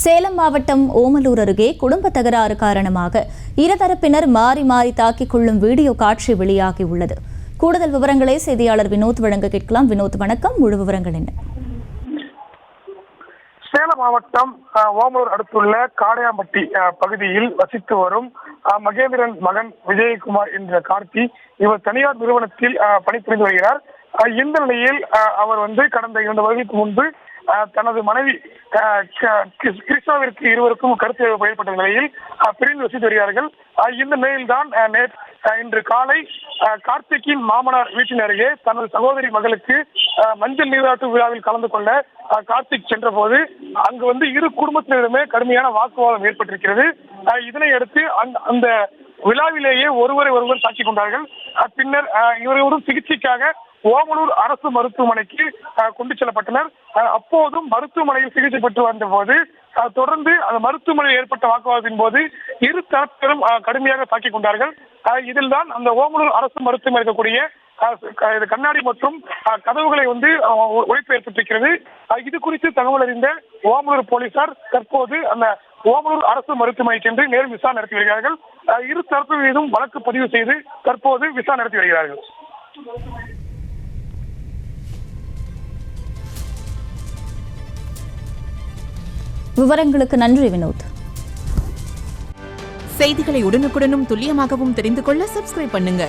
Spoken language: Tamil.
சேலம் மாவட்டம் ஓமலூர் அருகே குடும்ப தகராறு காரணமாக இருதரப்பினர் மாறி மாறி தாக்கிக் கொள்ளும் வீடியோ காட்சி வெளியாகியுள்ளது. கூடுதல் விவரங்களை செய்தியாளர் வினோத் வழங்க கேட்கலாம். வினோத், வணக்கம். முழு விவரங்கள் என்ன? சேலம் மாவட்டம் ஓமலூர் அடுத்துள்ள காடையாம்பட்டி பகுதியில் வசித்து வரும் மகேந்திரன் மகன் விஜயகுமார் என்ற கார்த்தி இவர் தனியார் நிறுவனத்தில் பணிபுரிந்து வருகிறார். இந்த நிலையில் அவர் கடந்த 2 வருடங்களுக்கு முன்பு தனது மனைவி கிறிஸ்தாவிற்கு இருவருக்கும் கருத்து ஏற்பட்ட நிலையில் பிரிந்து வசித்து வருகிறார்கள். இந்த நிலையில்தான் இன்று காலை கார்த்திக்கின் மாமனார் வீட்டின் அருகே தனது சகோதரி மகளுக்கு மஞ்சள் நீராட்டு விழாவில் கலந்து கொள்ள கார்த்திக் சென்ற போது அங்கு இரு குடும்பத்தினருமே கடுமையான வாக்குவாதம் ஏற்பட்டிருக்கிறது. இதனை அடுத்து அந்த விழாவிலேயே ஒருவர் தாக்கிக் கொண்டார்கள். பின்னர் இவர்களும் சிகிச்சைக்காக ஓமலூர் அரசு மருத்துவமனைக்கு கொண்டு செல்லப்பட்டனர். அப்போதும் மருத்துவமனையில் சிகிச்சை பெற்று வந்த போது தொடர்ந்து அந்த மருத்துவமனையில் ஏற்பட்ட வாக்குவாதத்தின் போது இரு தரப்பினரும் கடுமையாக தாக்கிக் கொண்டார்கள். இதில் தான் அந்த ஓமலூர் அரசு மருத்துவமனை இருக்கக்கூடிய கண்ணாடி மற்றும் கதவுகளை உடைப்பு ஏற்பட்டிருக்கிறது. இது குறித்து தகவல் அறிந்த ஓமலூர் போலீசார் தற்போது அந்த ஓமலூர் அரசு மருத்துவமனைக்கு சென்று நேரில் விசாரணை நடத்தி வருகிறார்கள். இரு தரப்பு மீதும் வழக்கு பதிவு செய்து தற்போது விசாரணை நடத்தி வருகிறார்கள். விவரங்களுக்கு நன்றி வினோத். செய்திகளை உடனுக்குடனும் துல்லியமாகவும் தெரிந்து கொள்ள சப்ஸ்கிரைப் பண்ணுங்க.